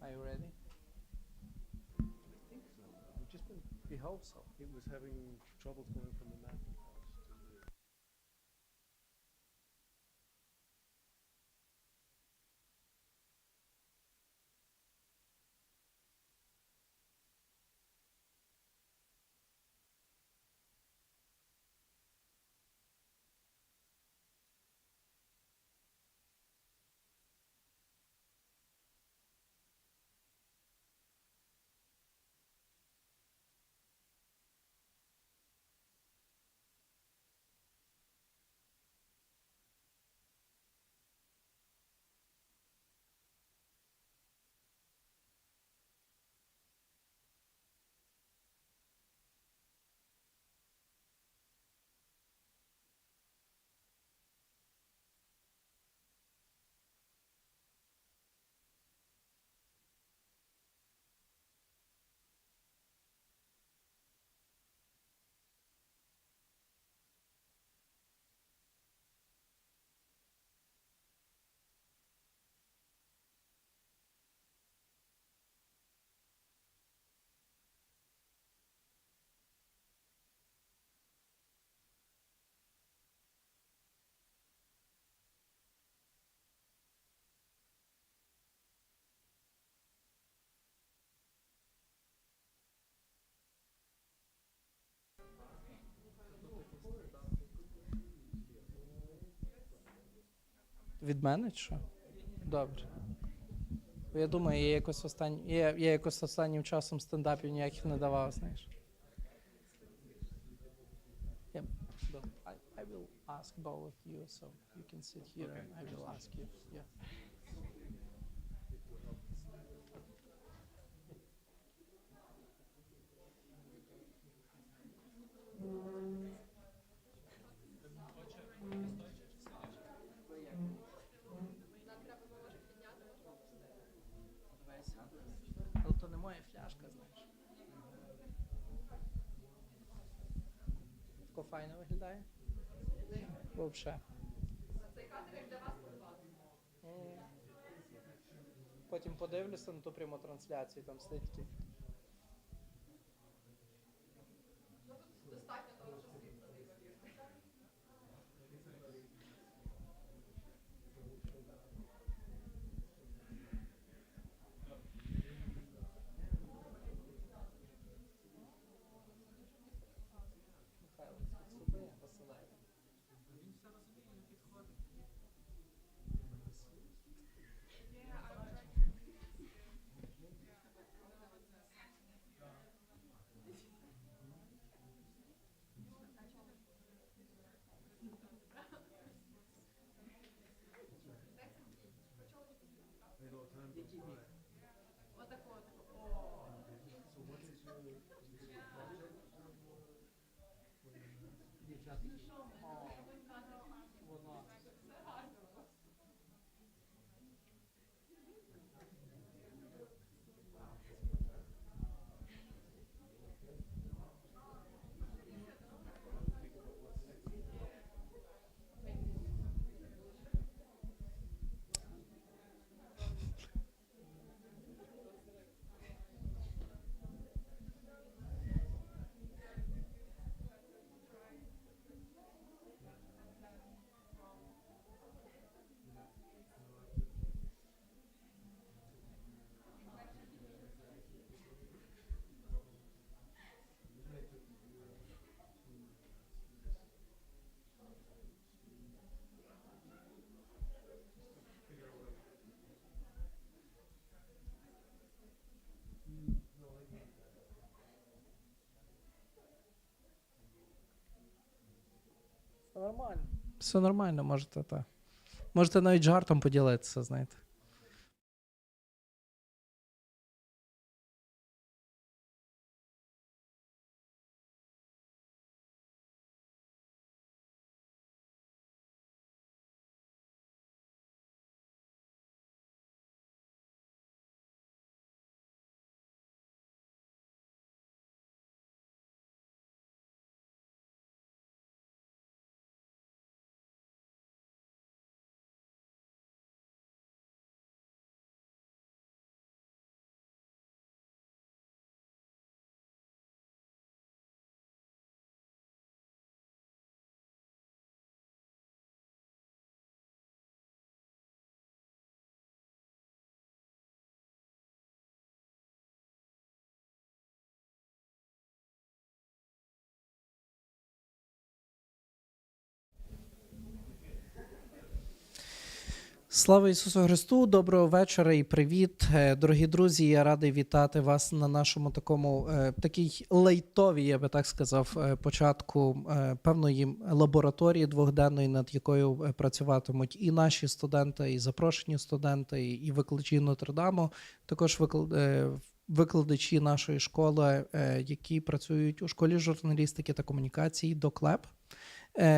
Are you ready? We hope so. It was having troubles going from the Macintosh to the... Від мене чи що? Добре. Я думаю, я якось останнім часом стендапів ніяких не давав, знаєш. Yeah. I will ask both of you, so you can sit here and I will ask you. Yeah. Але то не моя фляжка, знаєш. Тако файно виглядає? Вообще. Цей кадр як для вас придбати. Потім подивлюся на ту пряму трансляцію, там сидить такий. Ну тут достатньо того, що світло неймовірне. Михайло, підсуби, Василеві. Він все розуміє, він підходить. Який вік? Отако, о. Дівчата. Воно. Нормально. Все нормально, можете так. Можете навіть жартом поділитися, знаєте. Слава Ісусу Христу! Доброго вечора і привіт! Дорогі друзі, я радий вітати вас на нашому такій лайтовій, я би так сказав, початку певної лабораторії двохденної, над якою працюватимуть і наші студенти, і запрошені студенти, і викладачі Нотр-Даму, також викладачі нашої школи, які працюють у школі журналістики та комунікації «Доклеп».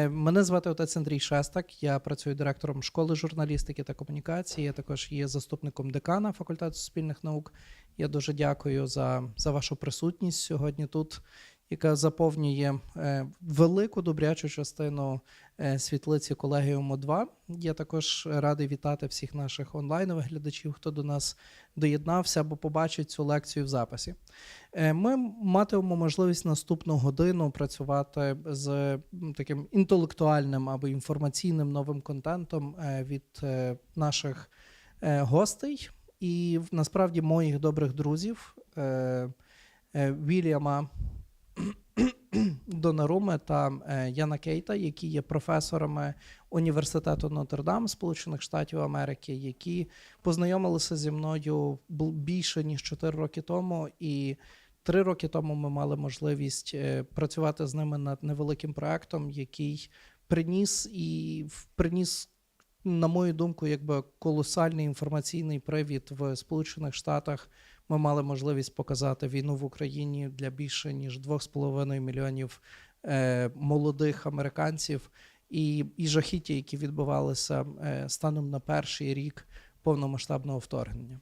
Мене звати отець Андрій Шестак, я працюю директором школи журналістики та комунікації, я також є заступником декана факультету суспільних наук. Я дуже дякую за вашу присутність сьогодні тут, яка заповнює велику добрячу частину світлиці Колегіуму 2. Я також радий вітати всіх наших онлайнових глядачів, хто до нас доєднався або побачить цю лекцію в записі. Ми матимемо можливість наступну годину працювати з таким інтелектуальним або інформаційним новим контентом від наших гостей і насправді моїх добрих друзів Вільяма Донаруми та Яна Кейта, які є професорами університету Нотр-Дам Сполучених Штатів Америки, які познайомилися зі мною більше ніж 4 роки тому, і 3 роки тому ми мали можливість працювати з ними над невеликим проектом, який приніс, на мою думку, якби колосальний інформаційний привід в Сполучених Штатах. Ми мали можливість показати війну в Україні для більше ніж 2,5 мільйонів молодих американців і жахіття, які відбувалися станом на перший рік повномасштабного вторгнення.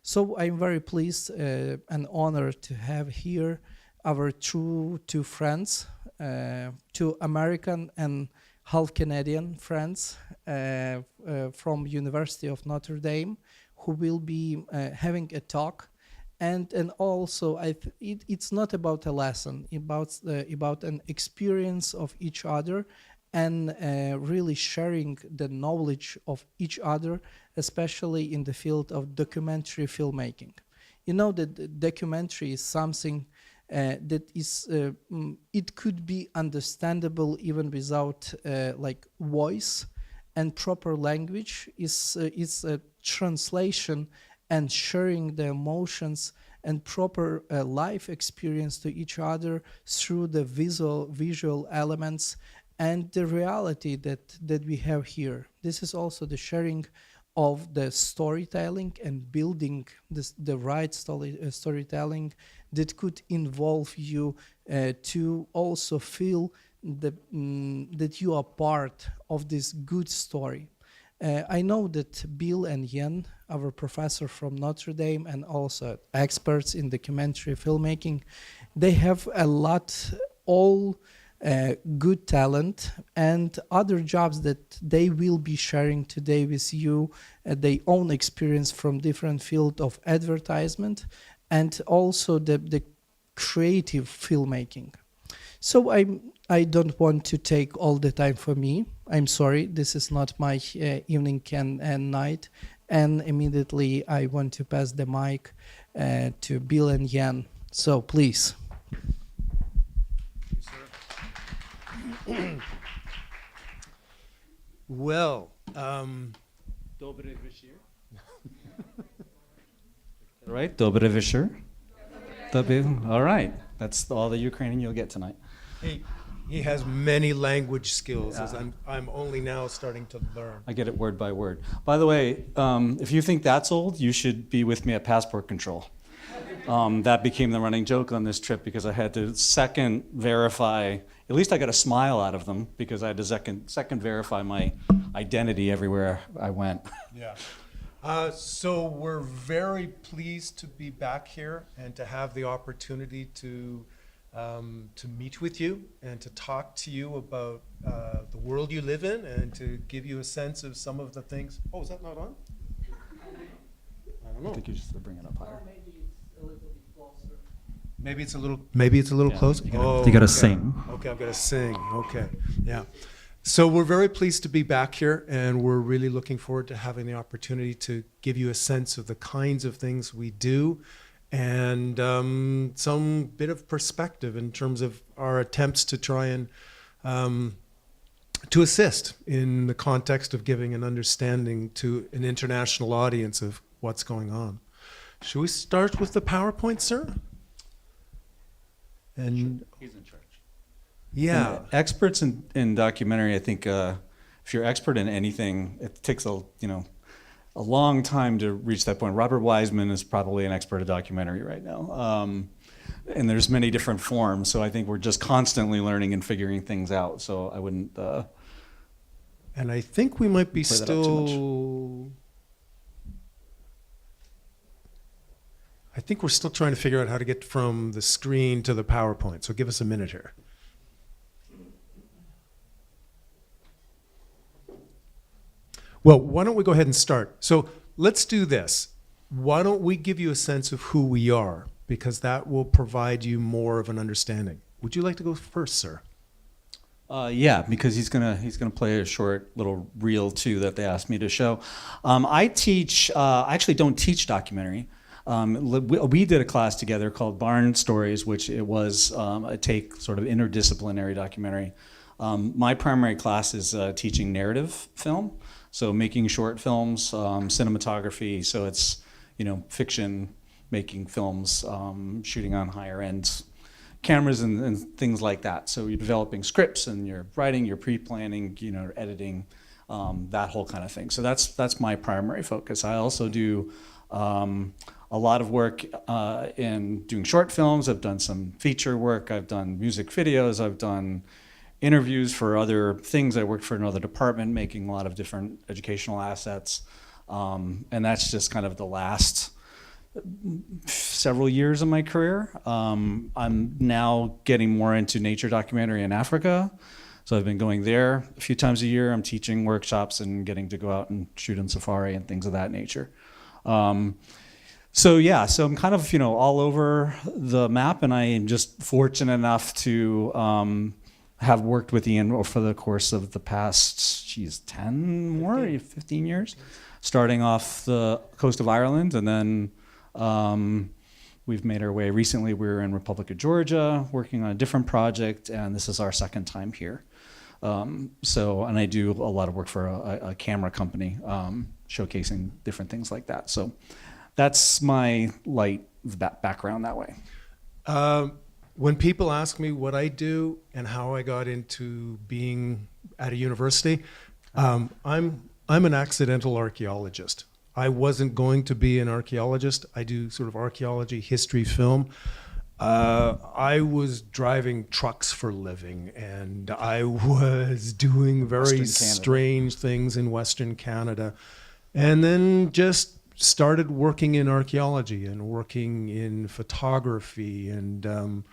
So I'm very pleased and honored to have here our two friends, two American and half Canadian friends from University of Notre Dame, who will be having a talk, and also it's not about a lesson, about an experience of each other, and really sharing the knowledge of each other, especially in the field of documentary filmmaking. You know that documentary is something that is it could be understandable even without like voice, and proper language is a translation and sharing the emotions and proper life experience to each other through the visual elements and the reality that we have here. This is also the sharing of the storytelling and building the right storytelling that could involve you to also feel that you are part of this good story. I know that Bill and Yen, our professor from Notre Dame and also experts in documentary filmmaking, they have a lot, all good talent and other jobs that they will be sharing today with you, their own experience from different field of advertisement and also the creative filmmaking. So I don't want to take all the time for me. I'm sorry, this is not my evening and night. And immediately I want to pass the mic to Bill and Jan. So please. Well, добрий вечір. Right, добрий вечір. All right, that's all the Ukrainian you'll get tonight. Hey, He has many language skills, as I'm only now starting to learn. I get it word by word. By the way, if you think that's old, you should be with me at passport control. That became the running joke on this trip because I had to second verify, at least I got a smile out of them because I had to second verify my identity everywhere I went. Yeah. So we're very pleased to be back here and to have the opportunity to meet with you and to talk to you about the world you live in and to give you a sense of some of the things. Oh, is that not on? I don't I know. think you just bring it up higher. Maybe it's a little Yeah, closer. you gotta okay. sing. Okay, I've got to sing. Okay, yeah. So we're very pleased to be back here, and we're really looking forward to having the opportunity to give you a sense of the kinds of things we do, and some bit of perspective in terms of our attempts to try and to assist in the context of giving an understanding to an international audience of what's going on. Should we start with the PowerPoint, sir? And He's in charge. yeah, Experts in documentary, I think if you're expert in anything, it takes a long time to reach that point. Robert Wiseman is probably an expert of documentary right now. And there's many different forms, so I think we're just constantly learning and figuring things out. So I wouldn't and I think we might be Play that up too much. still. I think we're still trying to figure out how to get from the screen to the PowerPoint. So give us a minute here. Well, why don't we go ahead and start? So let's do this. Why don't we give you a sense of who we are? Because that will provide you more of an understanding. Would you like to go first, sir? Yeah, because he's gonna play a short little reel too that they asked me to show. I teach. I actually don't teach documentary. We did a class together called Barn Stories, which it was a take sort of interdisciplinary documentary. My primary class is teaching narrative film, so making short films, cinematography. So it's fiction, making films, shooting on higher end cameras and things like that. So you're developing scripts and you're writing, you're pre-planning, editing, that whole kind of thing. So that's my primary focus. I also do a lot of work in doing short films. I've done some feature work. I've done music videos. I've done interviews for other things. I worked for another department making a lot of different educational assets. And that's just kind of the last several years of my career. I'm now getting more into nature documentary in Africa. So I've been going there a few times a year. I'm teaching workshops and getting to go out and shoot on safari and things of that nature. So I'm kind of, all over the map, and I am just fortunate enough to have worked with Ian for the course of the past, 15 years, starting off the coast of Ireland, and then we've made our way. Recently, we were in Republic of Georgia working on a different project, and this is our second time here. And I do a lot of work for a camera company, showcasing different things like that. So that's my light background that way. When people ask me what I do and how I got into being at a university, I'm an accidental archaeologist. I wasn't going to be an archaeologist. I do sort of archaeology, history, film. I was driving trucks for a living, and I was doing very strange things in Western Canada, and then just started working in archaeology and working in photography and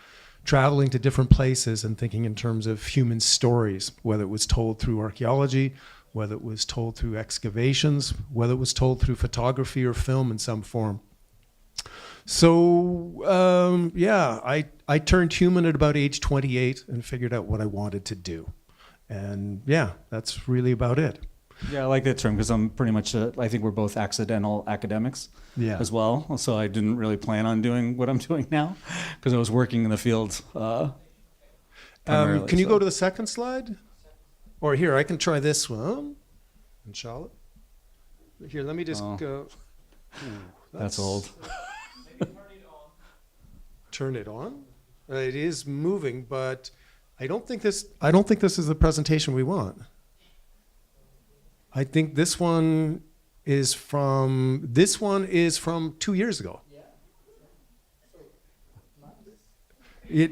traveling to different places and thinking in terms of human stories, whether it was told through archaeology, whether it was told through excavations, whether it was told through photography or film in some form. So, I turned human at about age 28 and figured out what I wanted to do. And that's really about it. Yeah, I like that term because I'm pretty much, I think we're both accidental academics as well. So I didn't really plan on doing what I'm doing now because I was working in the field Can you go to the second slide? Or here, I can try this one. And Charlotte? Here, let me just go. Ooh, that's old. Turn it on. It is moving, but I don't think this is the presentation we want. I think this one is from 2 years ago. It,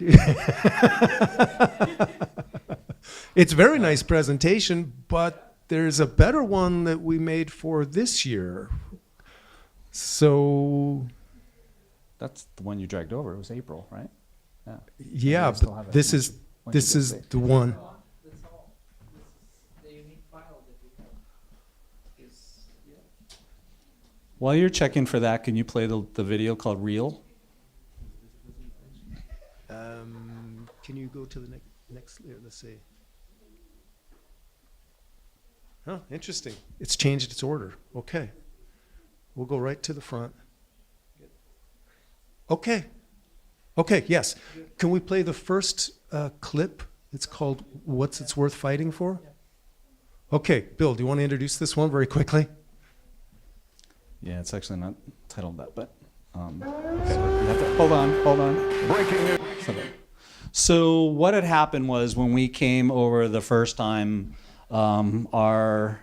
it's a very nice presentation, but there's a better one that we made for this year. So That's the one you dragged over. It was April, right? Yeah. yeah, I still but have it. this When is did you this get is saved? the one. That's all. This is the unique file that we have. While you're checking for that, can you play the video called Reel? Can you go to the next layer? Let's see. Huh, interesting. It's changed its order. Okay. We'll go right to the front. Okay. Okay, yes. Can we play the first clip? It's called What's It's Worth Fighting For? Okay, Bill, do you want to introduce this one very quickly? Yeah, it's actually not titled that, but okay. You have to, hold on. Breaking news. So what had happened was when we came over the first time, our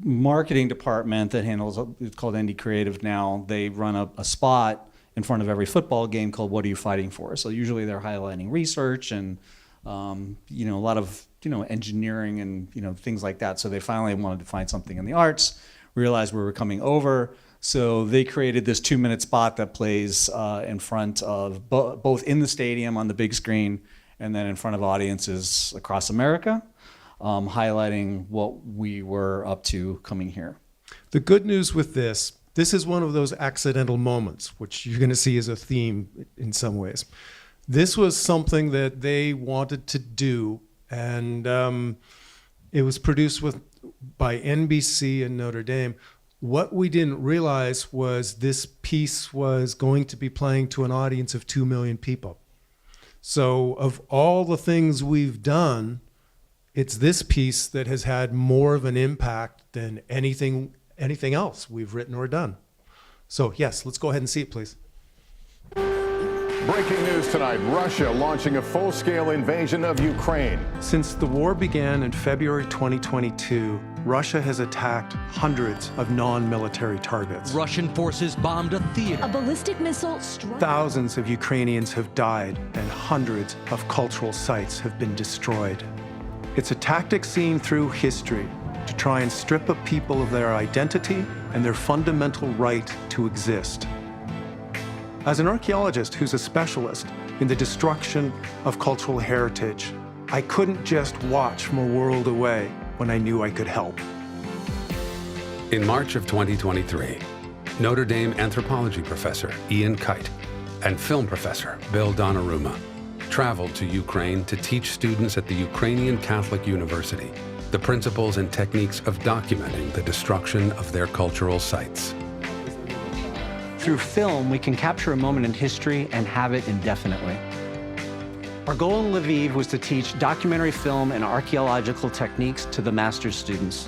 marketing department that handles, it's called ND Creative now, they run a spot in front of every football game called What Are You Fighting For? So usually they're highlighting research and a lot of engineering and things like that. So they finally wanted to find something in the arts, realized we were coming over. So they created this 2-minute spot that plays in front of both in the stadium on the big screen and then in front of audiences across America, highlighting what we were up to coming here. The good news with this is one of those accidental moments, which you're going to see as a theme in some ways. This was something that they wanted to do, and it was produced by NBC in Notre Dame. What we didn't realize was this piece was going to be playing to an audience of 2 million people. So of all the things we've done, it's this piece that has had more of an impact than anything else we've written or done. So yes, let's go ahead and see it, please. Breaking news tonight, Russia launching a full-scale invasion of Ukraine. Since the war began in February 2022, Russia has attacked hundreds of non-military targets. Russian forces bombed a theater. A ballistic missile struck. Thousands of Ukrainians have died and hundreds of cultural sites have been destroyed. It's a tactic seen through history to try and strip a people of their identity and their fundamental right to exist. As an archaeologist who's a specialist in the destruction of cultural heritage, I couldn't just watch from a world away when I knew I could help. In March of 2023, Notre Dame anthropology professor Ian Kite and film professor Bill Donnarumma traveled to Ukraine to teach students at the Ukrainian Catholic University the principles and techniques of documenting the destruction of their cultural sites. Through film, we can capture a moment in history and have it indefinitely. Our goal in Lviv was to teach documentary film and archaeological techniques to the master's students.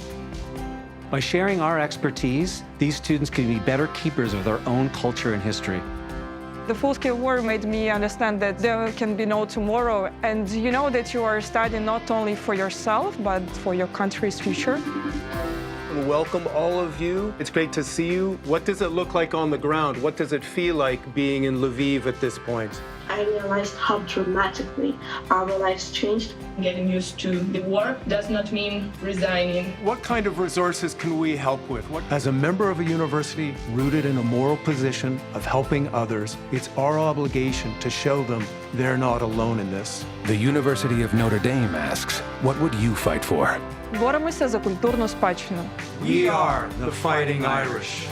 By sharing our expertise, these students can be better keepers of their own culture and history. The full-scale war made me understand that there can be no tomorrow, and you know that you are studying not only for yourself, but for your country's future. Welcome all of you. It's great to see you. What does it look like on the ground? What does it feel like being in Lviv at this point? I realized how dramatically our lives changed. Getting used to the war does not mean resigning. What kind of resources can we help with? As a member of a university rooted in a moral position of helping others, it's our obligation to show them they're not alone in this. The University of Notre Dame asks, what would you fight for? Боремося за культурну спадщину. We are the Fighting Irish.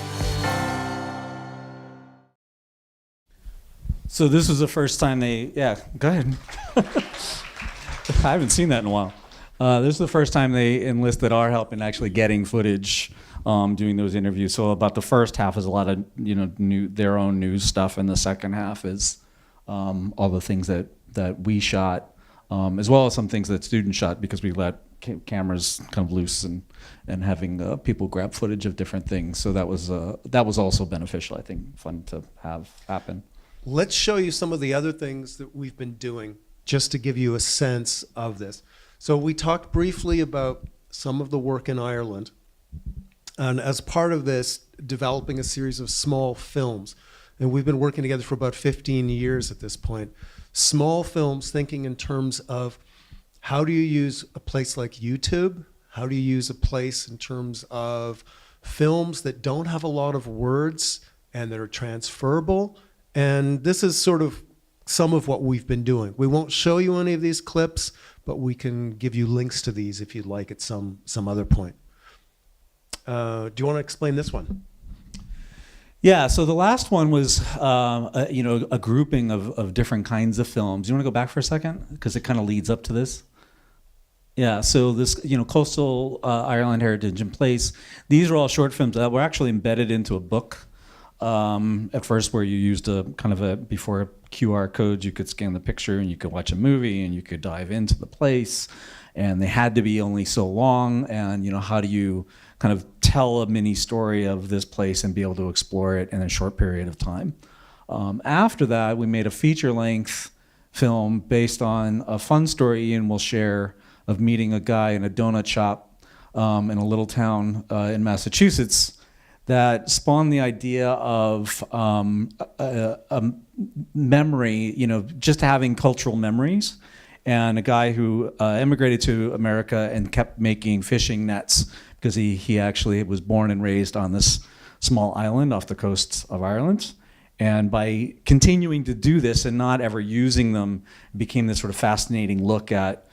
So this was the first time go ahead. I haven't seen that in a while. This is the first time they enlisted our help in actually getting footage, doing those interviews. So about the first half is a lot of their own news stuff, and the second half is all the things that we shot, as well as some things that students shot because we let cameras kind of loose and having people grab footage of different things. So that was also beneficial, I think, fun to have happen. Let's show you some of the other things that we've been doing. just to give you a sense of this. So we talked briefly about some of the work in Ireland, and as part of this, developing a series of small films. And we've been working together for about 15 years at this point. Small films, thinking in terms of how do you use a place like YouTube? How do you use a place in terms of films that don't have a lot of words and that are transferable? And this is sort of some of what we've been doing. We won't show you any of these clips, but we can give you links to these if you'd like at some other point. Do you want to explain this one? Yeah, so the last one was, a grouping of different kinds of films. You want to go back for a second? Because it kind of leads up to this. Yeah, so this, coastal Ireland heritage and place, these are all short films that were actually embedded into a book. At first, where you used before QR codes, you could scan the picture and you could watch a movie and you could dive into the place. And they had to be only so long. And, how do you kind of tell a mini story of this place and be able to explore it in a short period of time? After that, we made a feature-length film based on a fun story Ian will share of meeting a guy in a donut shop in a little town in Massachusetts that spawned the idea of a memory, just having cultural memories. And a guy who immigrated to America and kept making fishing nets because he actually was born and raised on this small island off the coast of Ireland. And by continuing to do this and not ever using them, it became this sort of fascinating look at,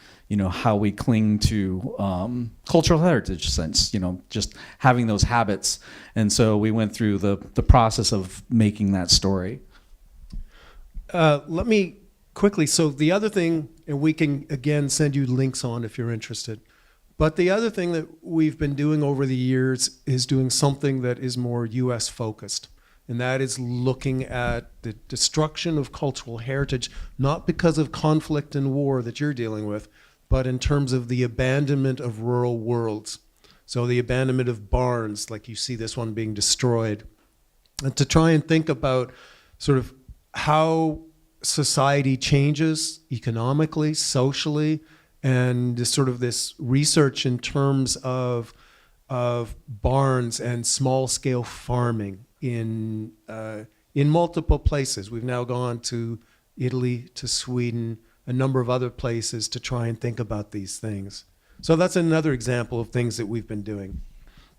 how we cling to cultural heritage sense, just having those habits. And so we went through the process of making that story. Let me quickly, so the other thing, and we can again send you links on if you're interested, but the other thing that we've been doing over the years is doing something that is more US focused. And that is looking at the destruction of cultural heritage, not because of conflict and war that you're dealing with, but in terms of the abandonment of rural worlds. So the abandonment of barns, like you see this one being destroyed. And to try and think about sort of how society changes economically, socially, and sort of this research in terms of barns and small-scale farming in multiple places. We've now gone to Italy, to Sweden, a number of other places to try and think about these things. So that's another example of things that we've been doing.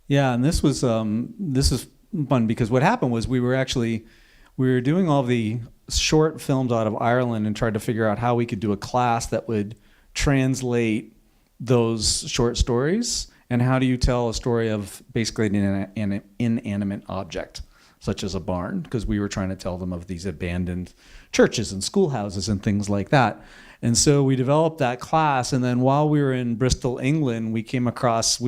Yeah, and this is fun because what happened was we were doing all the short films out of Ireland and tried to figure out how we could do a class that would translate those short stories. And how do you tell a story of basically an inanimate object, such as a barn? Because we were trying to tell them of these abandoned churches and schoolhouses and things like that. And so we developed that class. And then while we were in Bristol, England, we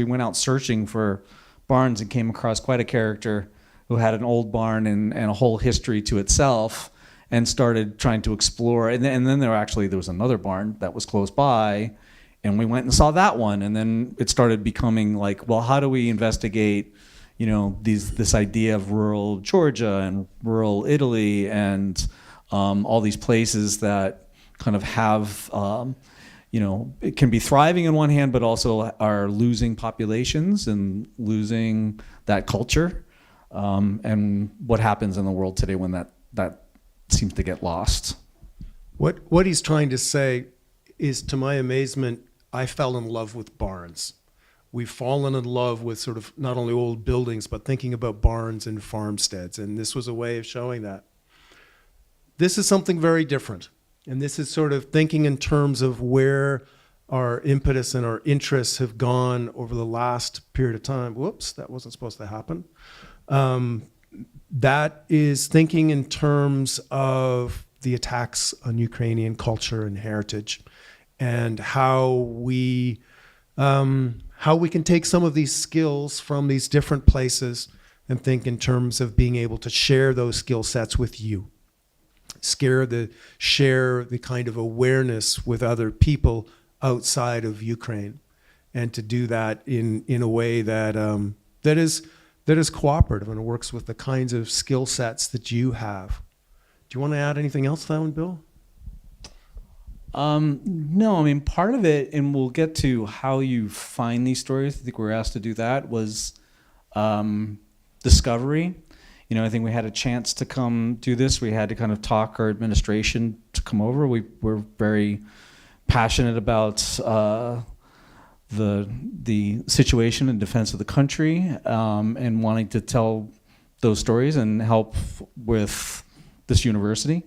went out searching for barns and came across quite a character who had an old barn and a whole history to itself, and started trying to explore. And then there was another barn that was close by, and we went and saw that one. And then it started becoming like, well, how do we investigate, this idea of rural Georgia and rural Italy and all these places that kind of have, it can be thriving in one hand, but also are losing populations and losing that culture. And what happens in the world today when that seems to get lost. What he's trying to say is, to my amazement, I fell in love with barns. We've fallen in love with sort of not only old buildings, but thinking about barns and farmsteads. And this was a way of showing that. This is something very different. And this is sort of thinking in terms of where our impetus and our interests have gone over the last period of time. Whoops, that wasn't supposed to happen. That is thinking in terms of the attacks on Ukrainian culture and heritage, and how we can take some of these skills from these different places and think in terms of being able to share those skill sets with you. Share the kind of awareness with other people outside of Ukraine, and to do that in a way that is cooperative and works with the kinds of skill sets that you have. Do you want to add anything else to that one, Bill? No, I mean, part of it, and we'll get to how you find these stories. I think we were asked to do that, was discovery. You know, I think we had a chance to come do this. We had to kind of talk our administration to come over. We're very passionate about the situation and defense of the country, and wanting to tell those stories and help with this university.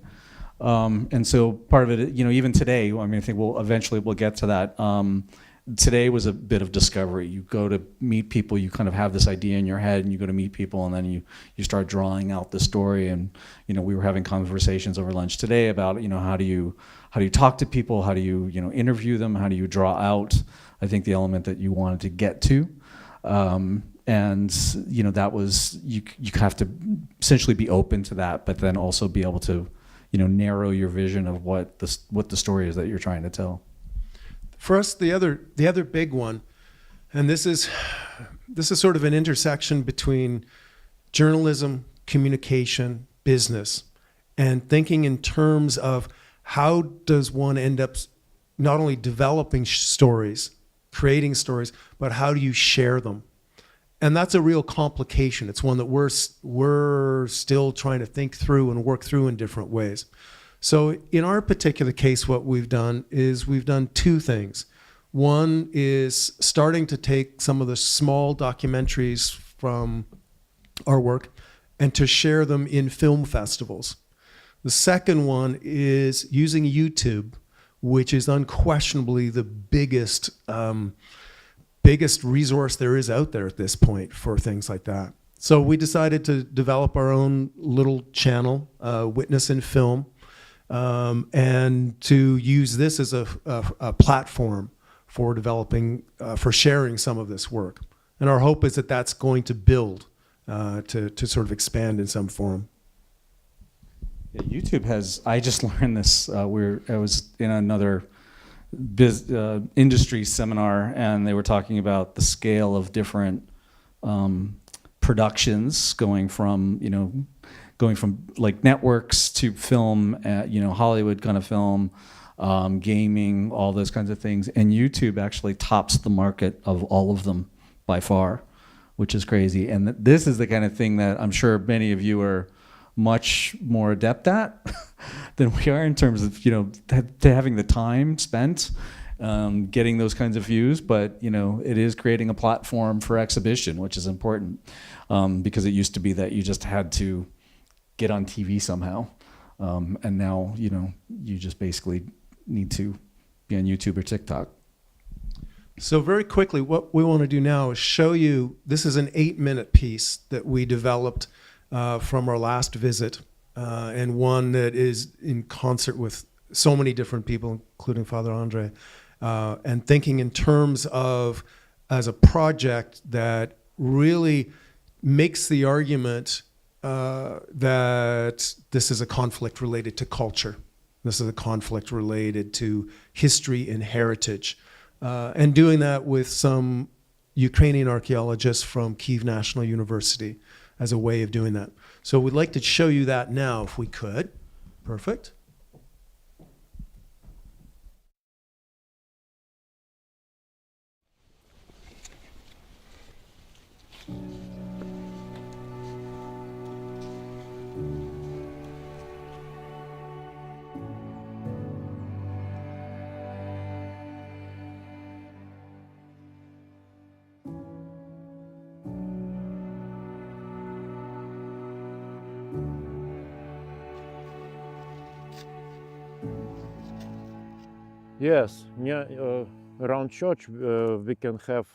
And so part of it, you know, even today, I mean, I think we'll get to that. Today was a bit of discovery. You go to meet people, you kind of have this idea in your head, and you go to meet people, and then you start drawing out the story. And, you know, we were having conversations over lunch today about, you know, how do you talk to people, how do you know, interview them, how do you draw out, I think, the element that you wanted to get to. And, you know, that was, you have to essentially be open to that, but then also be able to, you know, narrow your vision of what the story is that you're trying to tell. For us, the other big one, and this is sort of an intersection between journalism, communication, business, and thinking in terms of how does one end up not only developing stories, creating stories, but how do you share them? And that's a real complication. It's one that we're still trying to think through and work through in different ways. So in our particular case, what we've done is we've done two things. One is starting to take some of the small documentaries from our work and to share them in film festivals. The second one is using YouTube, which is unquestionably the biggest resource there is out there at this point for things like that. So we decided to develop our own little channel, Witness in Film, and to use this as a platform for developing, for sharing some of this work. And our hope is that that's going to build, to sort of expand in some form. Yeah, YouTube has, I just learned this, I was in another industry seminar, and they were talking about the scale of different productions going from like networks to film, you know, Hollywood kind of film, gaming, all those kinds of things. And YouTube actually tops the market of all of them by far, which is crazy. And this is the kind of thing that I'm sure many of you are much more adept at than we are in terms of, you know, having the time spent getting those kinds of views. But, you know, it is creating a platform for exhibition, which is important, because it used to be that you just had to get on TV somehow. And now, you know, you just basically need to be on YouTube or TikTok. So very quickly, what we want to do now is show you, this is an 8-minute piece that we developed from our last visit, and one that is in concert with so many different people, including Father Andre, and thinking in terms of as a project that really makes the argument that this is a conflict related to culture. This is a conflict related to history and heritage. And doing that with some Ukrainian archaeologists from Kyiv National University as a way of doing that. So we'd like to show you that now, if we could. Perfect. Yes, around church we can have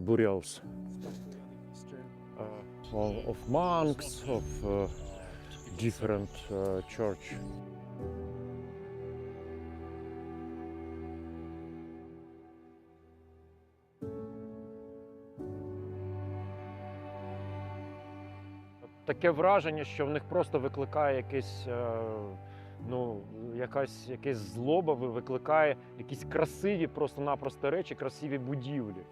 burials of monks, of different church. Таке враження, що в них просто викликає якесь, якась злоба, викликає якісь красиві просто-напросто речі, красиві будівлі.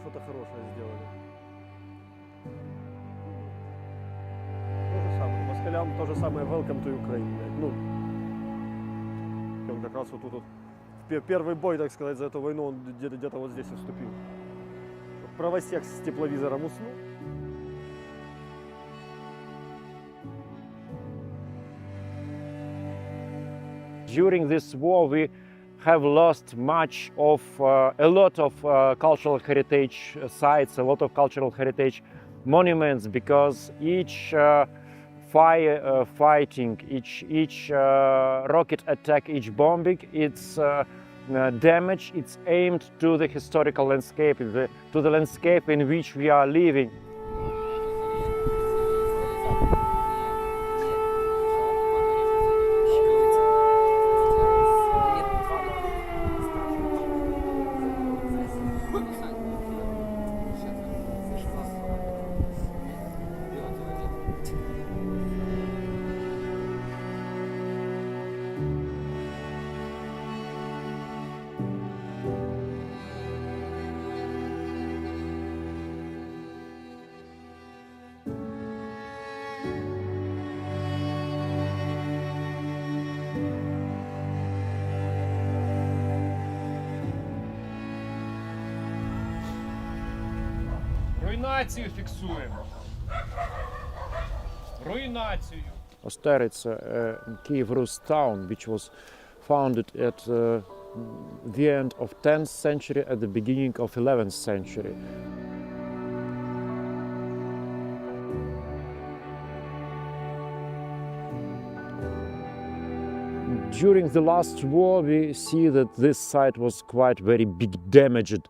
Что-то хорошее сделали. учителям то же самое welcome to Ukraine. Ну, он как раз вот тут вот, первый бой, так сказать, за эту войну, он где-то вот здесь вступил. Правосек с тепловизором уснул. During this war, we have lost much of a lot of cultural heritage sites, a lot of cultural heritage monuments, because each fighting, each rocket attack, each bombing, it's damage, it's aimed to the historical landscape, to the landscape in which we are living. Руйнацію фіксуємо. Руйнацію. Oster, it's a Kiev Rus town which was founded at the end of 10th century, at the beginning of 11th century. During the last war, we see that this site was quite very big damaged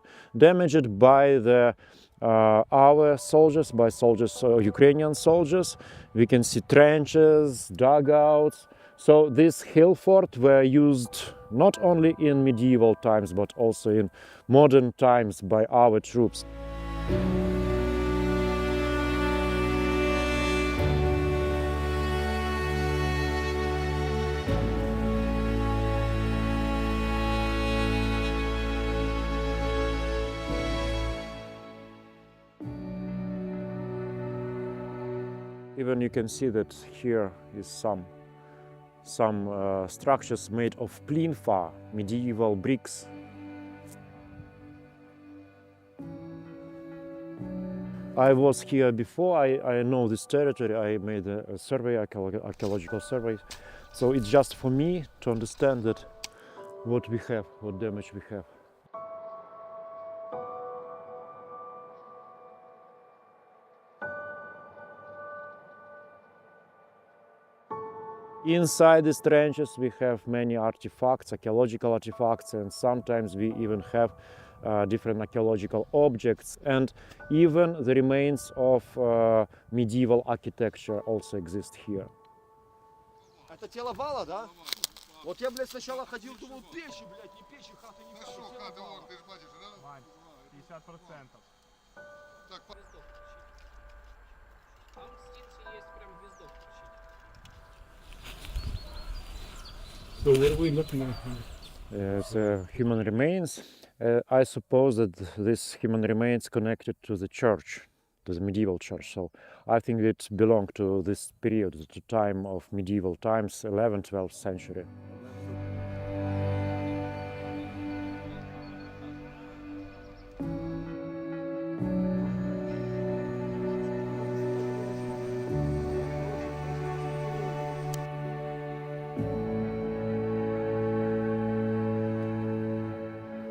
by the our soldiers, by soldiers, Ukrainian soldiers. We can see trenches, dugouts. So these hill forts were used not only in medieval times, but also in modern times by our troops. Even you can see that here is some structures made of plinfa, medieval bricks. I was here before, I know this territory, I made a survey, archaeological survey. So it's just for me to understand that what we have, what damage we have. Inside these trenches we have many artifacts, archaeological artifacts, and sometimes we even have different archaeological objects, and even the remains of medieval architecture also exist here. Это тело вала, да? Вот я, блядь, сначала ходил, думал, печи, блядь, не печи, хаты, не хаты. Что, хаты, ты же платишь, да? Вань, 50%. Так, Там снится есть прям гнездо It's human remains. I suppose that this human remains connected to the church, to the medieval church. So I think it belonged to this period, the time of medieval times, 11th, 12th century.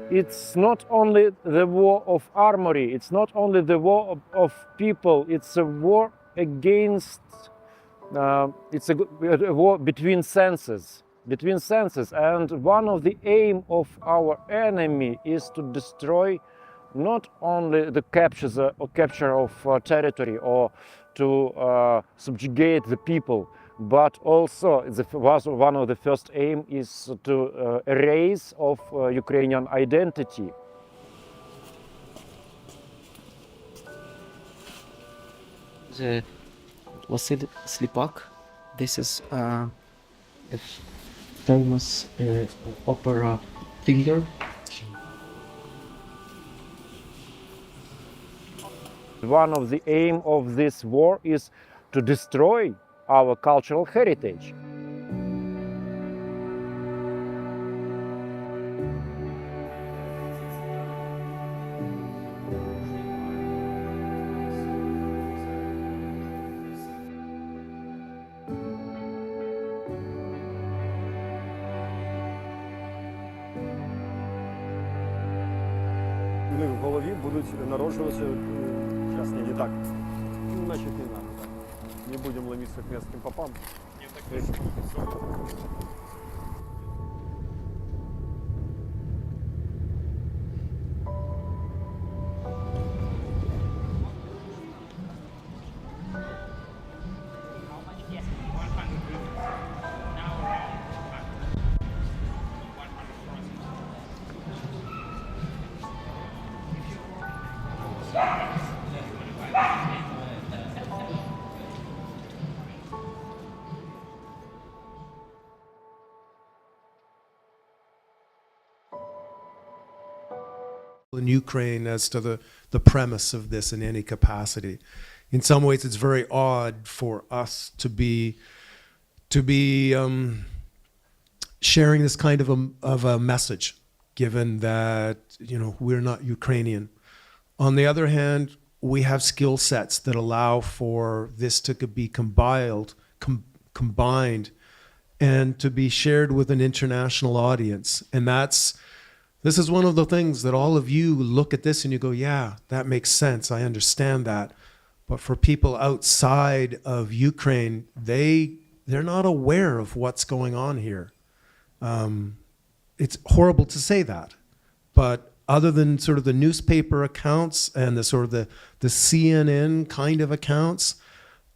It's not only the war of armory, it's not only the war of people, it's a war against, it's a war between senses, and one of the aim of our enemy is to destroy not only the capture of territory or to subjugate the people, but also one of the first aim is to erase of Ukrainian identity. The Vasil Slipak, this is a famous opera singer. One of the aim of this war is to destroy our cultural heritage. У них в голові будуть народжуватися, сейчас не так, значит не надо. Так. Не будем ломиться к местным попам. In Ukraine as to the premise of this in any capacity. In some ways, it's very odd for us to be sharing this kind of a message, given that we're not Ukrainian. On the other hand, we have skill sets that allow for this to be combined and to be shared with an international audience. And this is one of the things that all of you look at this and you go, yeah, that makes sense. I understand that. But for people outside of Ukraine, they're not aware of what's going on here. It's horrible to say that, but other than sort of the newspaper accounts and the sort of the CNN kind of accounts,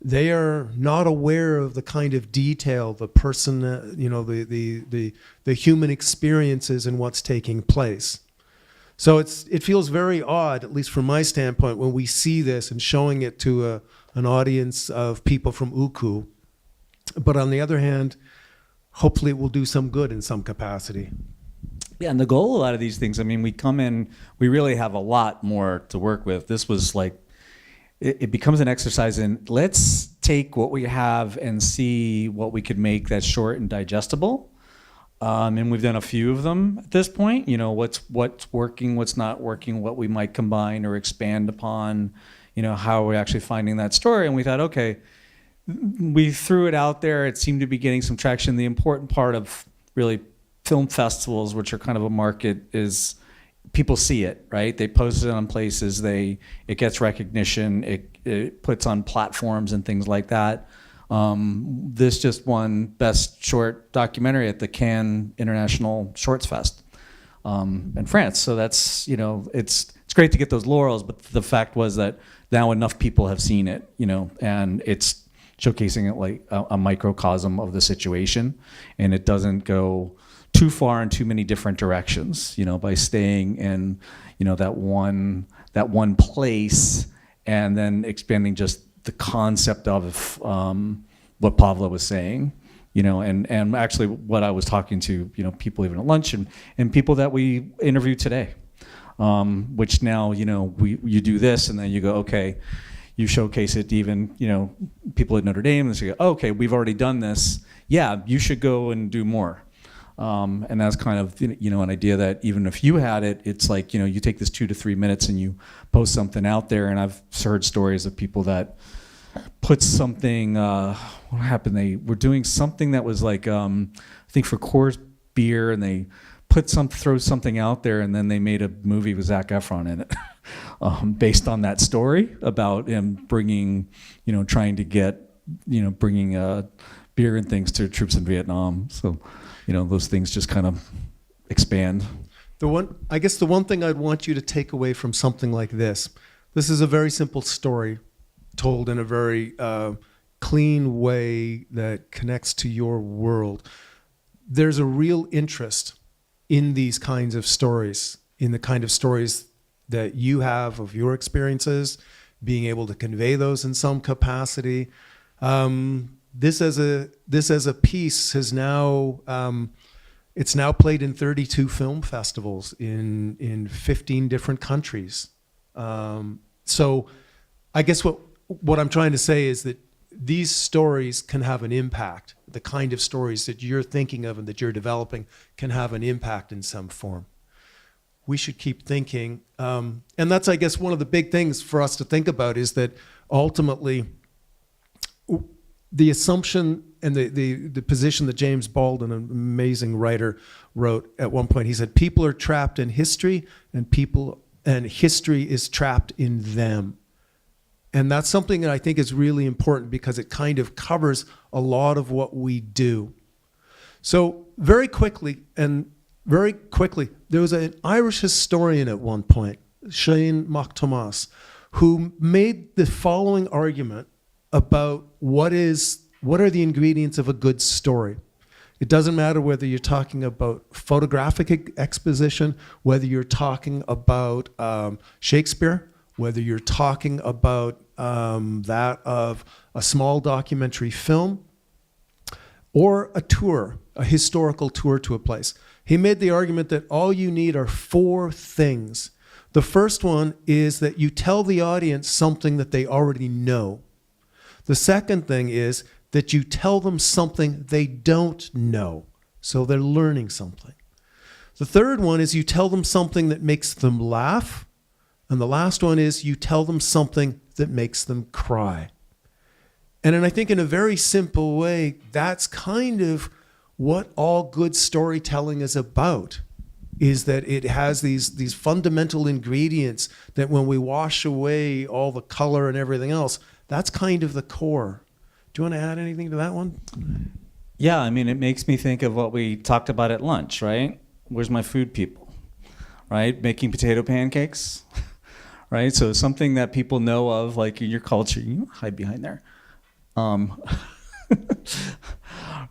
they are not aware of the kind of detail, the person, the human experiences and what's taking place. So it feels very odd, at least from my standpoint, when we see this and showing it to an audience of people from Uku. But on the other hand, hopefully it will do some good in some capacity. Yeah, and the goal of a lot of these things, I mean, we come in, we really have a lot more to work with. This was like, it becomes an exercise in let's take what we have and see what we could make that's short and digestible. And we've done a few of them at this point. What's working, what's not working, what we might combine or expand upon. How are we actually finding that story? And we thought, okay, we threw it out there. It seemed to be getting some traction. The important part of really film festivals, which are kind of a market, is people see it, right? They post it on places, it gets recognition, it puts on platforms and things like that. This just won Best Short Documentary at the Cannes International Shorts Fest in France. So that's, it's great to get those laurels, but the fact was that now enough people have seen it, and it's showcasing it like a microcosm of the situation, and it doesn't go too far in too many different directions, by staying in, that one place and then expanding just the concept of what Pavla was saying, and actually what I was talking to, people even at lunch and people that we interviewed today, which now, you do this and then you go, okay, you showcase it to even, people at Notre Dame and say, oh, okay, we've already done this. Yeah, you should go and do more. And that's kind of, an idea that even if you had it, it's like, you take this 2 to 3 minutes and you post something out there. And I've heard stories of people that put something, what happened? They were doing something that was like, I think for Coors beer, and they throw something out there, and then they made a movie with Zac Efron in it, based on that story about him bringing, trying to get, bringing beer and things to troops in Vietnam. So, those things just kind of expand. I guess the one thing I'd want you to take away from something like this is a very simple story told in a very clean way that connects to your world. There's a real interest in these kinds of stories, in the kind of stories that you have of your experiences, being able to convey those in some capacity. This as a piece has now, it's now played in 32 film festivals in 15 different countries. So I guess what I'm trying to say is that these stories can have an impact. The kind of stories that you're thinking of and that you're developing can have an impact in some form. We should keep thinking. And that's, I guess, one of the big things for us to think about is that ultimately the assumption and the position that James Baldwin, an amazing writer, wrote at one point. He said, people are trapped in history and history is trapped in them. And that's something that I think is really important because it kind of covers a lot of what we do. So very quickly, there was an Irish historian at one point, Shane McThomas, who made the following argument about what are the ingredients of a good story. It doesn't matter whether you're talking about photographic exposition, whether you're talking about Shakespeare, whether you're talking about that of a small documentary film, or a tour, a historical tour to a place. He made the argument that all you need are 4 things. The first one is that you tell the audience something that they already know. The second thing is that you tell them something they don't know, so they're learning something. The third one is you tell them something that makes them laugh. And the last one is you tell them something that makes them cry. And then I think in a very simple way, that's kind of what all good storytelling is about, is that it has these fundamental ingredients that when we wash away all the color and everything else, that's kind of the core. Do you want to add anything to that one? Yeah, I mean, it makes me think of what we talked about at lunch, right? Where's my food people, right? Making potato pancakes, right? So something that people know of, like in your culture, you hide behind there.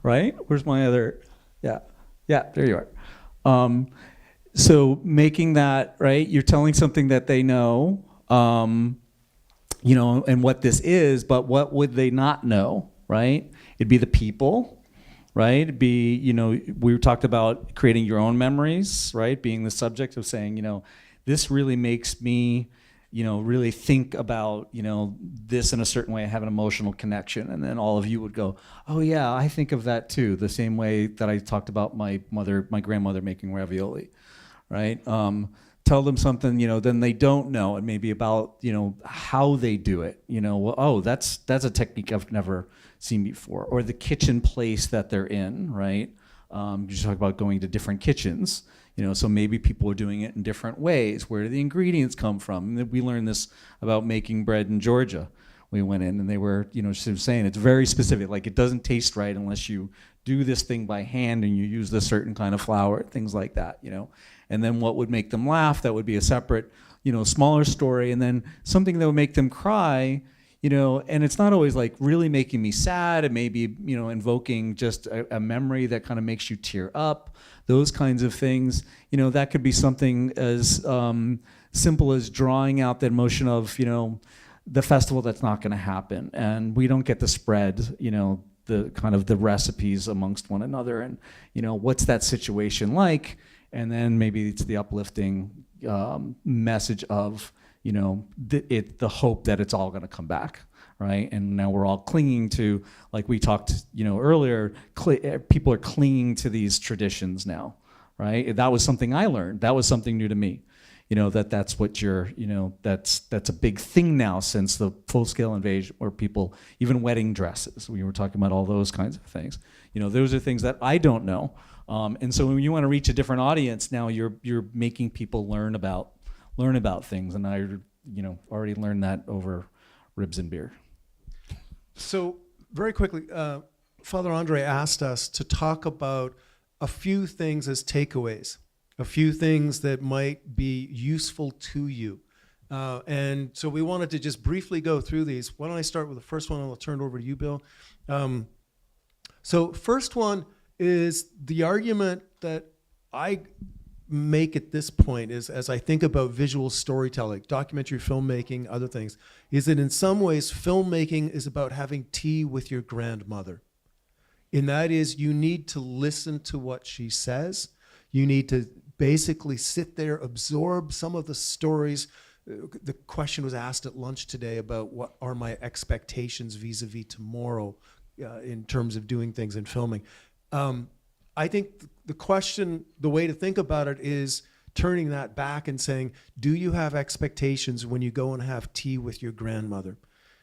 Right? Where's my other, yeah, there you are. So making that, right, you're telling something that they know, you know, and what this is, but what would they not know, right? It'd be the people, right? It'd be, you know, we talked about creating your own memories, right? Being the subject of saying, you know, this really makes me, you know, really think about, you know, this in a certain way, I have an emotional connection. And then all of you would go, oh yeah, I think of that too. The same way that I talked about my grandmother making ravioli, right? Tell them something, you know, then they don't know, and maybe about, you know, how they do it. You know, well, oh, that's a technique I've never seen before. Or the kitchen place that they're in, right? You talk about going to different kitchens, you know, so maybe people are doing it in different ways. Where do the ingredients come from? And we learned this about making bread in Georgia. We went in and they were, you know, saying it's very specific. Like it doesn't taste right unless you do this thing by hand and you use this certain kind of flour, things like that, you know. And then what would make them laugh, that would be a separate, you know, smaller story. And then something that would make them cry, you know, and it's not always like really making me sad. It may be, you know, invoking just a memory that kind of makes you tear up, those kinds of things. You know, that could be something as simple as drawing out the emotion of, you know, the festival that's not going to happen. And we don't get to spread, you know, the kind of the recipes amongst one another. And, you know, what's that situation like? And then maybe it's the uplifting message of, you know, the hope that it's all going to come back, right? And now we're all clinging to, like we talked, you know, earlier, people are clinging to these traditions now, right? That was something I learned. That was something new to me, you know, that's what you're, you know, that's a big thing now since the full-scale invasion, where people, even wedding dresses, we were talking about all those kinds of things. You know, those are things that I don't know. And so when you want to reach a different audience, now you're making people learn about things, and I, you know, already learned that over ribs and beer. So very quickly, Father Andre asked us to talk about a few things as takeaways, a few things that might be useful to you. And so we wanted to just briefly go through these. Why don't I start with the first one, and I'll turn it over to you, Bill. So first one is the argument that I make at this point is, as I think about visual storytelling, documentary filmmaking, other things, is that in some ways filmmaking is about having tea with your grandmother. And that is, you need to listen to what she says. You need to basically sit there, absorb some of the stories, the question was asked at lunch today about what are my expectations vis-a-vis tomorrow in terms of doing things and filming. I think the question, the way to think about it is turning that back and saying, do you have expectations when you go and have tea with your grandmother?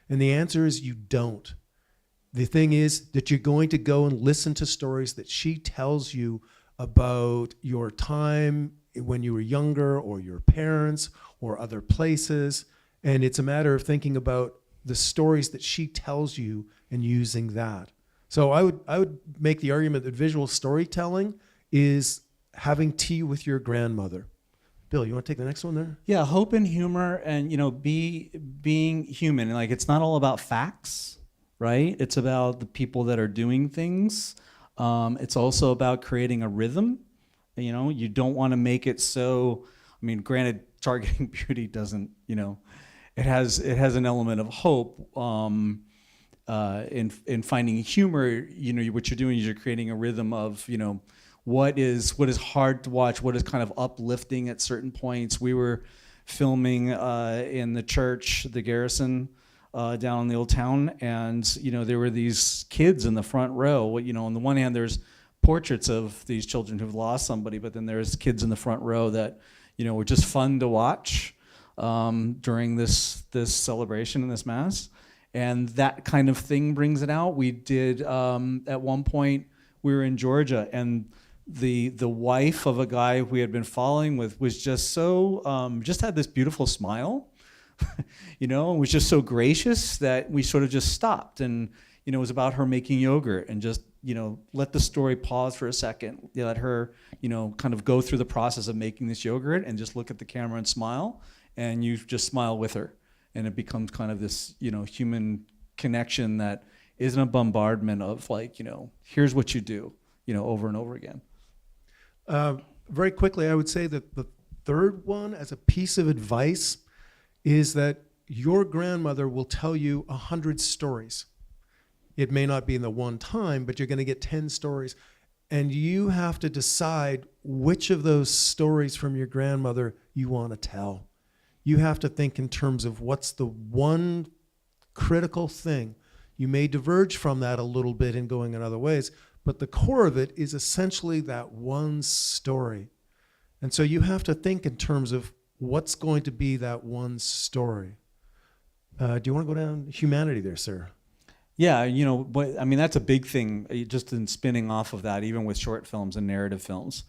And the answer is you don't. The thing is that you're going to go and listen to stories that she tells you about your time when you were younger, or your parents, or other places. And it's a matter of thinking about the stories that she tells you and using that. So I would make the argument that visual storytelling is having tea with your grandmother. Bill, you want to take the next one there? Yeah, hope and humor, and being human. Like, it's not all about facts, right? It's about the people that are doing things. It's also about creating a rhythm. You don't want to make it so. I mean, granted, targeting beauty doesn't. It has an element of hope. In finding humor, what you're doing is you're creating a rhythm of what is hard to watch, what is kind of uplifting at certain points. We were filming in the church, the Garrison, down in the old town, and there were these kids in the front row. On the one hand, there's portraits of these children who've lost somebody, but then there's kids in the front row that were just fun to watch during this celebration and this mass, and that kind of thing brings it out. We did at one point, we were in Georgia, and the wife of a guy we had been following with was just so just had this beautiful smile, and was just so gracious that we sort of just stopped, and it was about her making yogurt, and just let the story pause for a second, let her kind of go through the process of making this yogurt, and just look at the camera and smile, and you just smile with her, and it becomes kind of this human connection that isn't a bombardment of here's what you do over and over again. Very quickly, I would say that the third one, as a piece of advice, is that your grandmother will tell you 100 stories. It may not be in the one time, but you're going to get 10 stories. And you have to decide which of those stories from your grandmother you want to tell. You have to think in terms of what's the one critical thing. You may diverge from that a little bit in going in other ways, but the core of it is essentially that one story. And so you have to think in terms of what's going to be that one story. Do you want to go down humanity there, sir? Yeah, but I mean, that's a big thing, just in spinning off of that, even with short films and narrative films.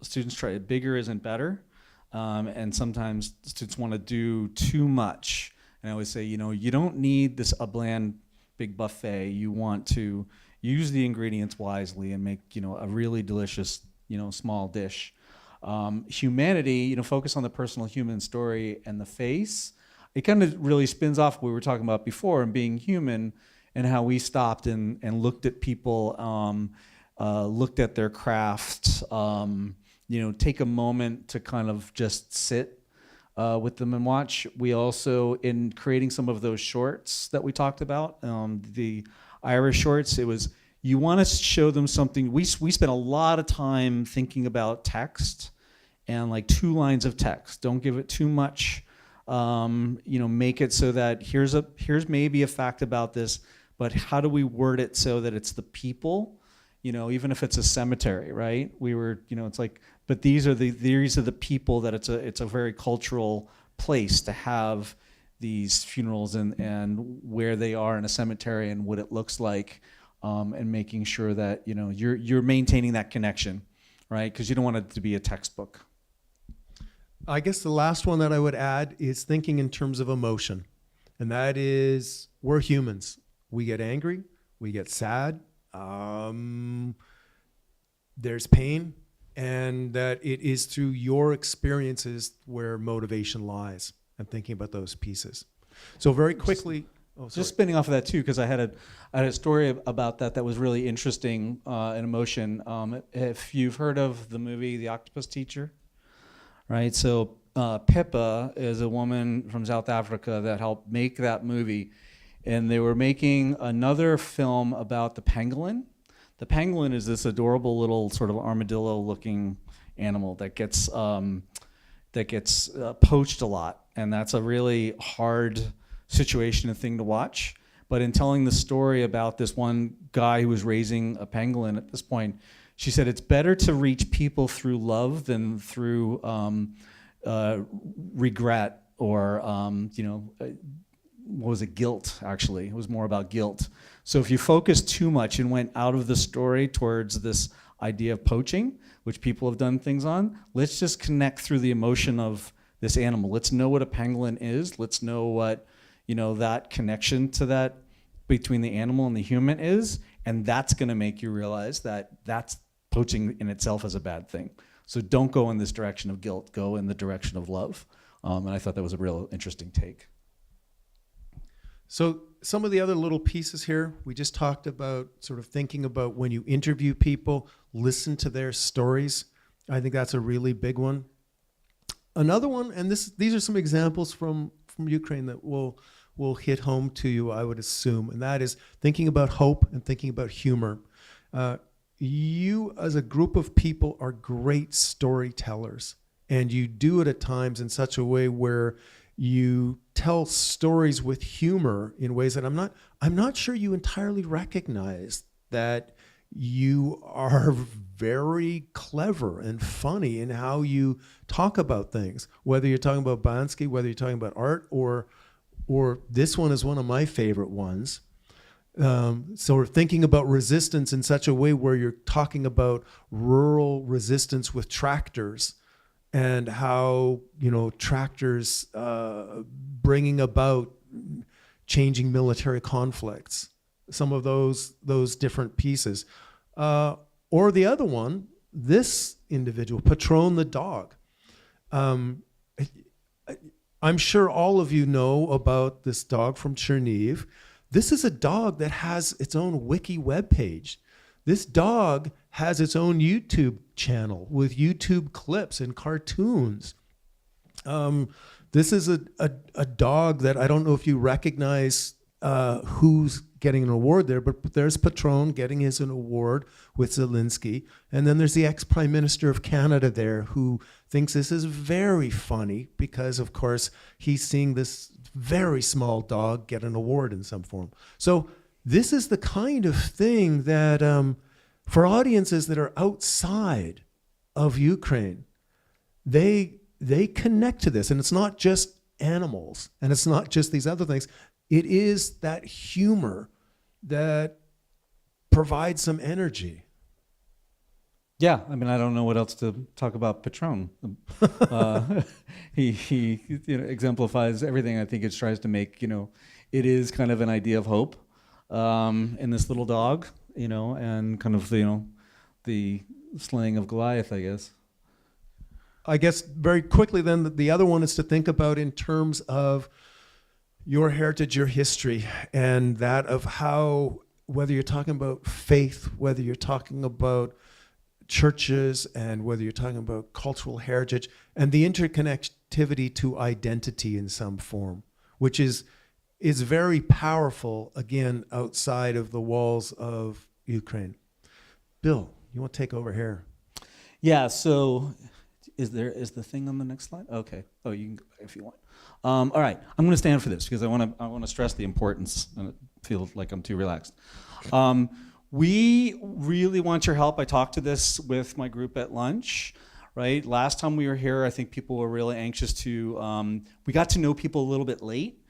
Students try, bigger isn't better, and sometimes students want to do too much. And I always say, you don't need a bland, big buffet. You want to use the ingredients wisely and make, a really delicious, small dish. Humanity, focus on the personal human story and the face. It kind of really spins off what we were talking about before, and being human, and how we stopped and looked at people, looked at their craft, take a moment to kind of just sit with them and watch. We also, in creating some of those shorts that we talked about, the Irish shorts, it was, you want to show them something. We spent a lot of time thinking about text and 2 lines of text. Don't give it too much. Make it so that here's maybe a fact about this, but how do we word it so that it's the people, even if it's a cemetery, right? We were, it's like, but these are the people that it's a very cultural place to have these funerals and where they are in a cemetery and what it looks like, and making sure that, you're maintaining that connection, right? Because you don't want it to be a textbook. I guess the last one that I would add is thinking in terms of emotion. And that is, we're humans. We get angry, we get sad, there's pain, and that it is through your experiences where motivation lies, and thinking about those pieces. So very quickly, just spinning off of that too, because I had a story about that was really interesting, in emotion. If you've heard of the movie The Octopus Teacher, right? So Pippa is a woman from South Africa that helped make that movie, and they were making another film about the pangolin. The pangolin is this adorable little sort of armadillo-looking animal that gets that that gets poached a lot, and that's a really hard situation and thing to watch. But in telling the story about this one guy who was raising a pangolin at this point, she said it's better to reach people through love than through regret or what was it, guilt, actually. It was more about guilt. So if you focus too much and went out of the story towards this idea of poaching, which people have done things on, let's just connect through the emotion of this animal. Let's know what a pangolin is. Let's know what, that connection to that between the animal and the human is, and that's gonna make you realize that that's poaching in itself is a bad thing. So don't go in this direction of guilt, go in the direction of love. And I thought that was a real interesting take. So some of the other little pieces here, we just talked about sort of thinking about when you interview people, listen to their stories. I think that's a really big one. Another one, and these are some examples from Ukraine that will hit home to you, I would assume, and that is thinking about hope and thinking about humor. You as a group of people are great storytellers, and you do it at times in such a way where you tell stories with humor in ways that I'm not sure you entirely recognize that you are very clever and funny in how you talk about things, whether you're talking about Bansky, whether you're talking about art, or this one is one of my favorite ones. So we're thinking about resistance in such a way where you're talking about rural resistance with tractors and how, tractors bringing about changing military conflicts, some of those different pieces. Or the other one, this individual, Patron the dog. I'm sure all of you know about this dog from Chernihiv. This is a dog that has its own wiki webpage. This dog has its own YouTube channel with YouTube clips and cartoons. This is a dog that I don't know if you recognize who's getting an award there, but there's Patron getting his an award with Zelensky. And then there's the ex-Prime Minister of Canada there who thinks this is very funny because, of course, he's seeing this very small dog get an award in some form. So this is the kind of thing that for audiences that are outside of Ukraine, they connect to this. And it's not just animals, and it's not just these other things. It is that humor that provides some energy. Yeah, I mean, I don't know what else to talk about Patron. He exemplifies everything. I think it tries to make, it is kind of an idea of hope in this little dog, and kind of, the slaying of Goliath, I guess. I guess very quickly then, the other one is to think about in terms of your heritage, your history, and that of how, whether you're talking about faith, whether you're talking about churches, and whether you're talking about cultural heritage, and the interconnectivity to identity in some form, which is very powerful, again, outside of the walls of Ukraine. Bill, you want to take over here? Yeah, so is the thing on the next slide? Okay. Oh, you can go if you want. All right, I'm going to stand for this because I want to stress the importance, and it feels like I'm too relaxed. We really want your help. I talked to this with my group at lunch, right? Last time we were here, I think people were really anxious to, we got to know people a little bit late,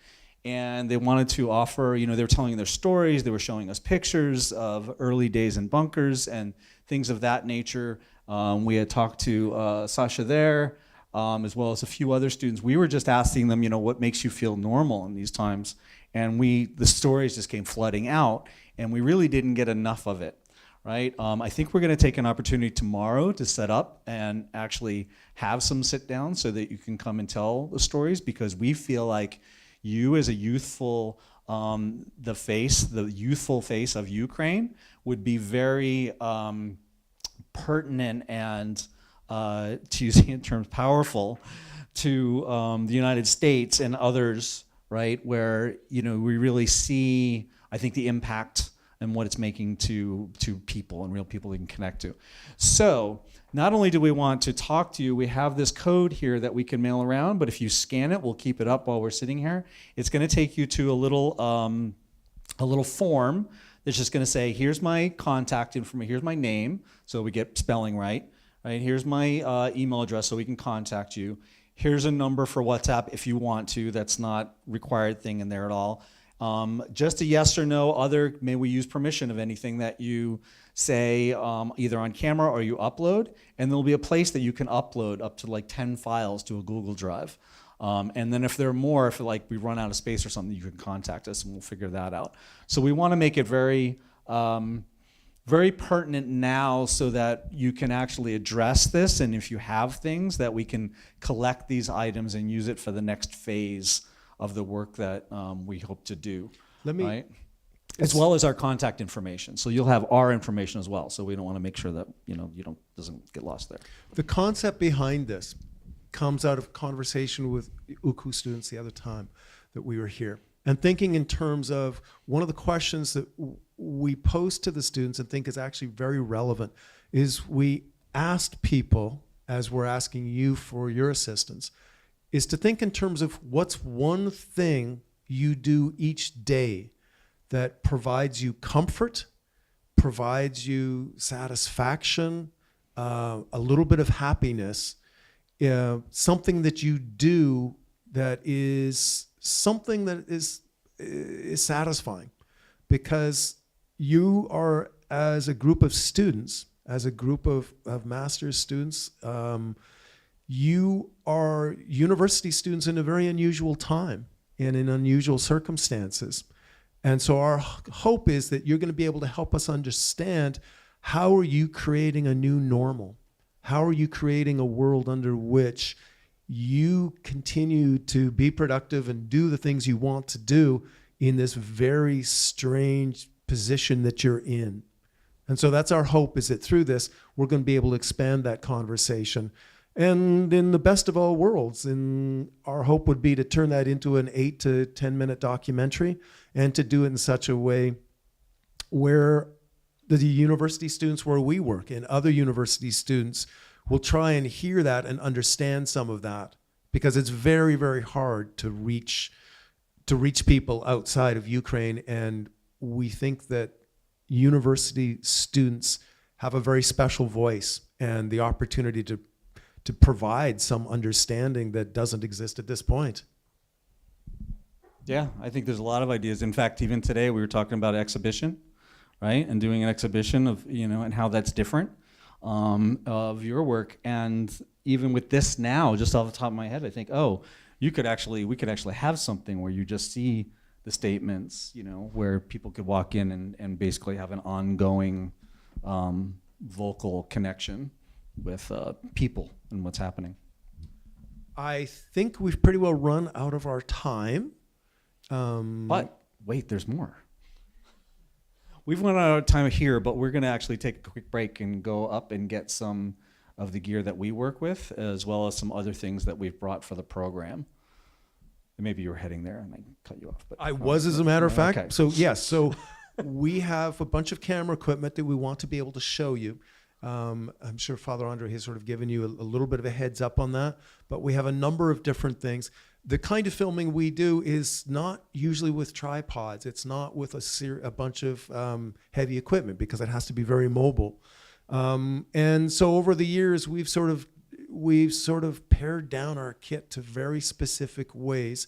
and they wanted to offer, they were telling their stories, they were showing us pictures of early days in bunkers and things of that nature. We had talked to Sasha there, as well as a few other students. We were just asking them, what makes you feel normal in these times? And the stories just came flooding out, and we really didn't get enough of it, right? I think we're gonna take an opportunity tomorrow to set up and actually have some sit down so that you can come and tell the stories, because we feel like you as a youthful, the youthful face of Ukraine would be very pertinent and, to use the terms, powerful to the United States and others, right? Where, we really see, I think, the impact and what it's making to people and real people you can connect to. So not only do we want to talk to you, we have this code here that we can mail around, but if you scan it, we'll keep it up while we're sitting here. It's going to take you to a little form that's just going to say, here's my contact information, here's my name, so we get spelling right? Here's my email address so we can contact you. Here's a number for WhatsApp if you want to. That's not required thing in there at all. Just a yes or no. May we use permission of anything that you say either on camera or you upload. And there'll be a place that you can upload up to like 10 files to a Google Drive. And then if there are more, if like we run out of space or something, you can contact us and we'll figure that out. So we want to make it very, very pertinent now so that you can actually address this. And if you have things that we can collect these items and use it for the next phase of the work that we hope to do, right? As well as our contact information. So you'll have our information as well. So we don't want to make sure that, doesn't get lost there. The concept behind this comes out of conversation with UKU students the other time that we were here. And thinking in terms of one of the questions that we pose to the students and think is actually very relevant is we asked people, as we're asking you for your assistance, is to think in terms of what's one thing you do each day that provides you comfort, provides you satisfaction, a little bit of happiness, something that you do that is something that is satisfying. Because you are, as a group of students, as a group of master's students, you are university students in a very unusual time and in unusual circumstances. And so our hope is that you're going to be able to help us understand, how are you creating a new normal? How are you creating a world under which you continue to be productive and do the things you want to do in this very strange position that you're in? And so that's our hope, is that through this, we're going to be able to expand that conversation. And in the best of all worlds, our hope would be to turn that into an 8 to 10 minute documentary, and to do it in such a way where the university students where we work and other university students will try and hear that and understand some of that, because it's very, very hard to reach people outside of Ukraine. And we think that university students have a very special voice and the opportunity to provide some understanding that doesn't exist at this point. Yeah, I think there's a lot of ideas. In fact, even today we were talking about exhibition, right? And doing an exhibition of, and how that's different of your work. And even with this now, just off the top of my head, I think, we could actually have something where you just see the statements, where people could walk in and basically have an ongoing vocal connection with people and what's happening. I think we've pretty well run out of our time. But wait, there's more. We've run out of time here, but we're going to actually take a quick break and go up and get some of the gear that we work with, as well as some other things that we've brought for the program. And maybe you were heading there and I cut you off. But I was, as a matter of fact. Okay. So yes, so we have a bunch of camera equipment that we want to be able to show you. I'm sure Father Andre has sort of given you a little bit of a heads up on that, but we have a number of different things. The kind of filming we do is not usually with tripods. It's not with a bunch of heavy equipment, because it has to be very mobile. And so over the years, we've sort of pared down our kit to very specific ways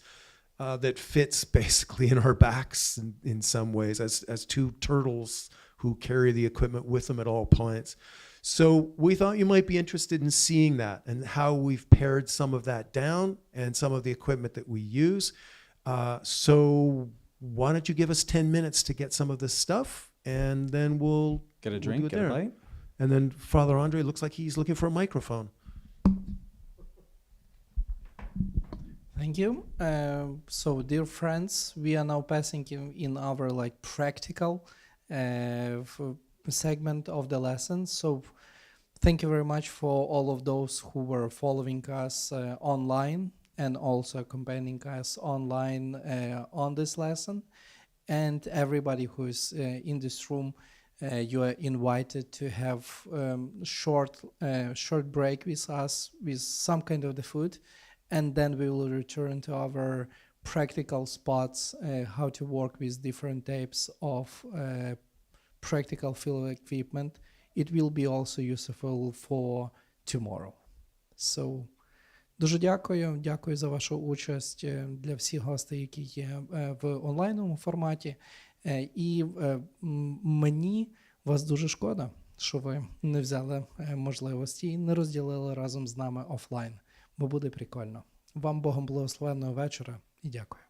that fits basically in our backs in some ways, as two turtles who carry the equipment with them at all points. So we thought you might be interested in seeing that and how we've pared some of that down and some of the equipment that we use. So why don't you give us 10 minutes to get some of this stuff, and then we'll get a drink, get a bite. And then Father Andre looks like he's looking for a microphone. Thank you. So dear friends, we are now passing in our practical segment of the lesson. So thank you very much for all of those who were following us online and also accompanying us online on this lesson. And everybody who is in this room, you are invited to have short break with us with some kind of the food, and then we will return to our practical spots, how to work with different types of practical field equipment. It will be also useful for tomorrow. So, дуже дякую за вашу участь для всіх гостей, які є в онлайновому форматі. І мені вас дуже шкода, що ви не взяли можливості і не розділили разом з нами офлайн, бо буде прикольно. Вам Богом благословенного вечора і дякую.